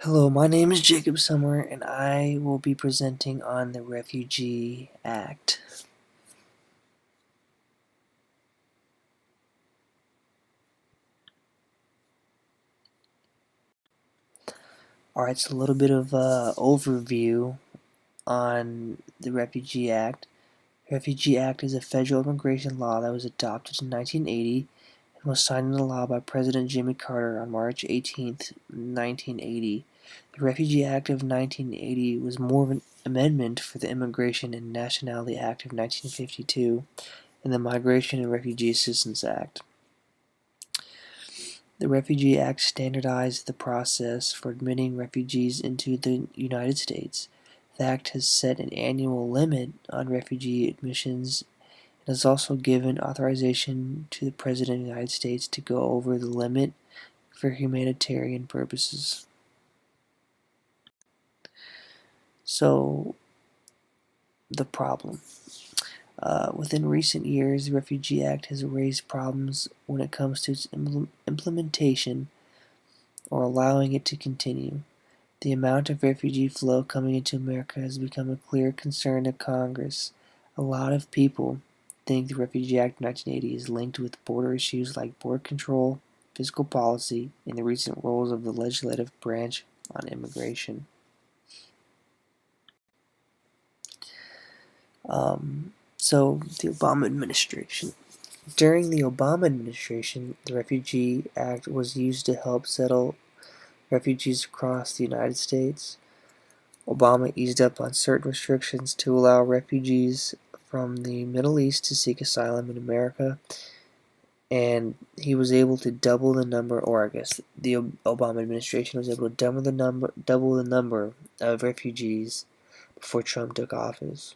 Hello, my name is Jacob Summer, and I will be presenting on the Refugee Act. Alright, so a little bit of overview on the Refugee Act. The Refugee Act is a federal immigration law that was adopted in 1980 and was signed into law by President Jimmy Carter on March 18, 1980. The Refugee Act of 1980 was more of an amendment for the Immigration and Nationality Act of 1952 and the Migration and Refugee Assistance Act. The Refugee Act standardized the process for admitting refugees into the United States. The Act has set an annual limit on refugee admissions and has also given authorization to the President of the United States to go over the limit for humanitarian purposes. So, the problem. Within recent years, the Refugee Act has raised problems when it comes to its implementation or allowing it to continue. The amount of refugee flow coming into America has become a clear concern to Congress. A lot of people think the Refugee Act of 1980 is linked with border issues like border control, fiscal policy, and the recent roles of the legislative branch on immigration. So, the Obama administration. During the Obama administration, the Refugee Act was used to help settle refugees across the United States. Obama eased up on certain restrictions to allow refugees from the Middle East to seek asylum in America, and he was able to double the number, or I guess the Obama administration was able to double the number of refugees before Trump took office.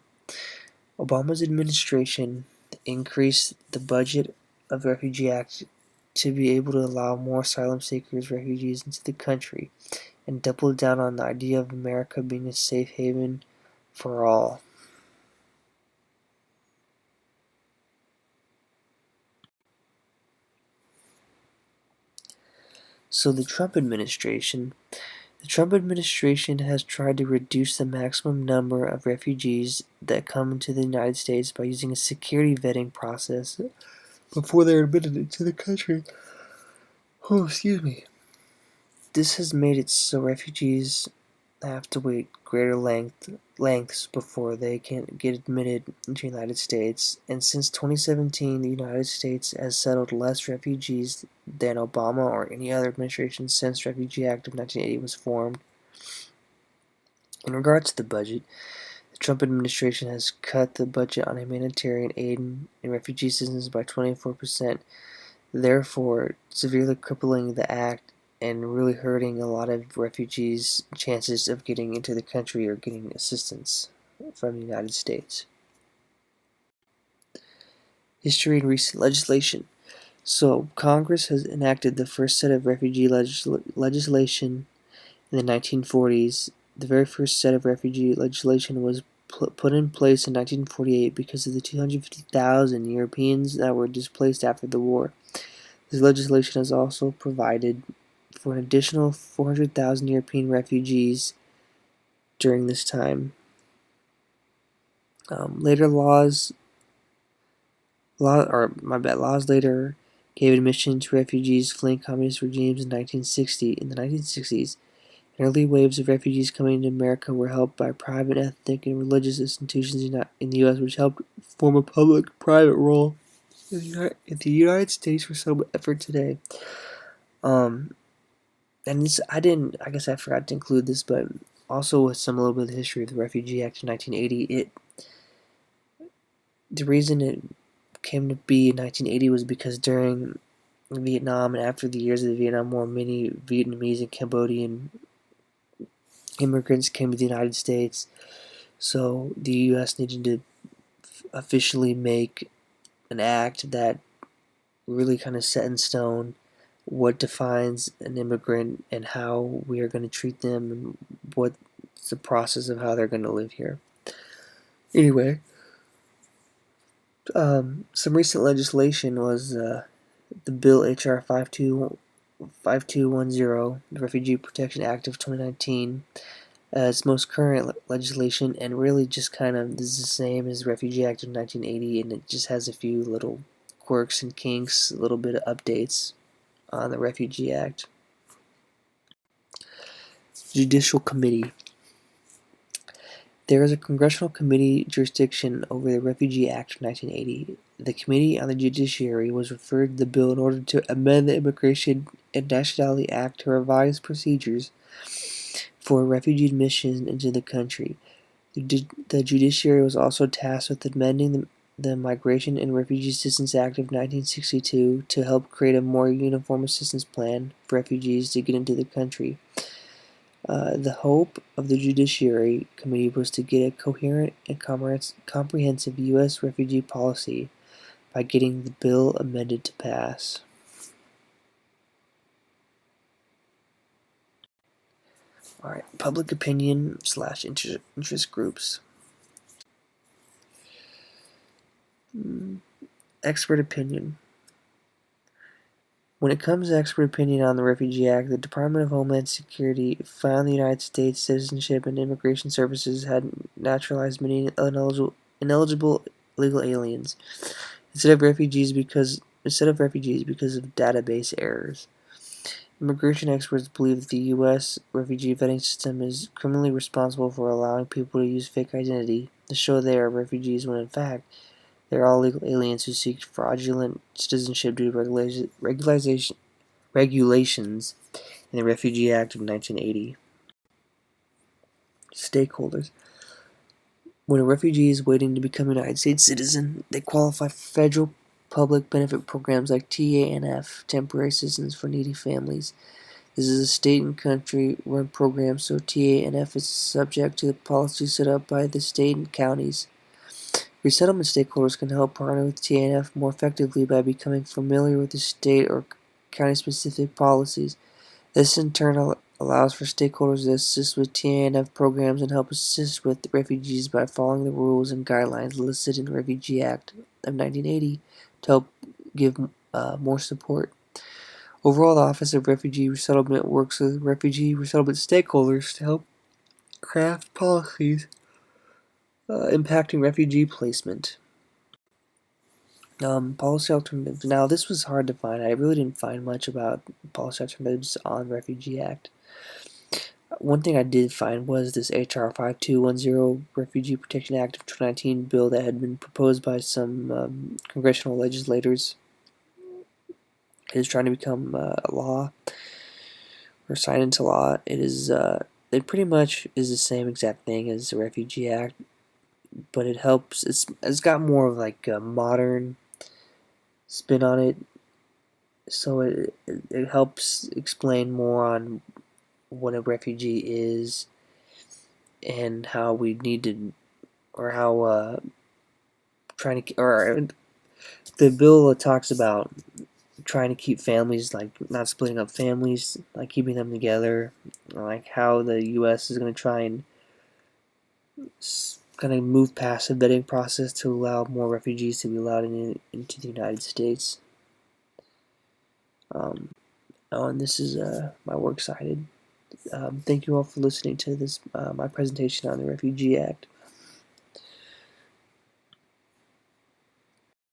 Obama's administration increased the budget of the Refugee Act to be able to allow more asylum seekers, refugees into the country, and doubled down on the idea of America being a safe haven for all. So the Trump administration has tried to reduce the maximum number of refugees that come into the United States by using a security vetting process before they're admitted into the country. Oh, excuse me. This has made it so refugees have to wait greater lengths before they can get admitted into the United States. And since 2017, the United States has settled less refugees than Obama or any other administration since the Refugee Act of 1980 was formed. In regards to the budget, the Trump administration has cut the budget on humanitarian aid and refugee assistance by 24%, therefore severely crippling the act and really hurting a lot of refugees' chances of getting into the country or getting assistance from the United States. History and recent legislation. So, Congress has enacted the first set of refugee legislation in the 1940s. The very first set of refugee legislation was put in place in 1948 because of the 250,000 Europeans that were displaced after the war. This legislation has also provided for an additional 400,000 European refugees during this time. Laws later gave admission to refugees fleeing communist regimes in the 1960s. Early waves of refugees coming to America were helped by private, ethnic, and religious institutions in the U.S., which helped form a public-private role in the United States resettlement effort today. And this, I guess I forgot to include this, but also with a little bit of the history of the Refugee Act of 1980, the reason it came to be in 1980 was because during Vietnam and after the years of the Vietnam War, many Vietnamese and Cambodian immigrants came to the United States, so the U.S. needed to officially make an act that really kind of set in stone what defines an immigrant and how we are going to treat them and what's the process of how they're going to live here. Anyway, some recent legislation was the bill H.R. 5210, the Refugee Protection Act of 2019, its most current legislation, and really just kind of is the same as the Refugee Act of 1980, and it just has a few little quirks and kinks, a little bit of updates on the Refugee Act. Judicial Committee. There is a congressional committee jurisdiction over the Refugee Act of 1980. The Committee on the Judiciary was referred to the bill in order to amend the Immigration and Nationality Act to revise procedures for refugee admission into the country. The Judiciary was also tasked with amending the Migration and Refugee Assistance Act of 1962 to help create a more uniform assistance plan for refugees to get into the country. The hope of the Judiciary Committee was to get a coherent and comprehensive U.S. refugee policy by getting the bill amended to pass. Alright, public opinion / interest groups. Expert opinion. When it comes to expert opinion on the Refugee Act, the Department of Homeland Security found the United States Citizenship and Immigration Services had naturalized many ineligible illegal aliens instead of refugees because of database errors. Immigration experts believe that the U.S. refugee vetting system is criminally responsible for allowing people to use fake identity to show they are refugees when in fact they are all illegal aliens who seek fraudulent citizenship due to regulations in the Refugee Act of 1980. Stakeholders. When a refugee is waiting to become a United States citizen, they qualify for federal public benefit programs like TANF, Temporary Assistance for Needy Families. This is a state and country-run program, so TANF is subject to the policies set up by the state and counties. Resettlement stakeholders can help partner with TANF more effectively by becoming familiar with the state or county-specific policies. This in turn allows for stakeholders to assist with TANF programs and help assist with refugees by following the rules and guidelines listed in the Refugee Act of 1980 to help give more support. Overall, the Office of Refugee Resettlement works with refugee resettlement stakeholders to help craft policies impacting refugee placement. Policy alternatives. Now, this was hard to find. I really didn't find much about policy alternatives on Refugee Act. One thing I did find was this H.R. 5210 Refugee Protection Act of 2019 bill that had been proposed by some congressional legislators. It is trying to become a law or signed into law. It pretty much is the same exact thing as the Refugee Act, but it helps. It's got more of like a modern spin on it, so it helps explain more on what a refugee is and how we need to, or how trying to, or the bill talks about trying to keep families, like not splitting up families, like keeping them together, like how the U.S. is going to try and kind of move past the vetting process to allow more refugees to be allowed into the United States. And this is my works cited. Thank you all for listening to this my presentation on the Refugee Act.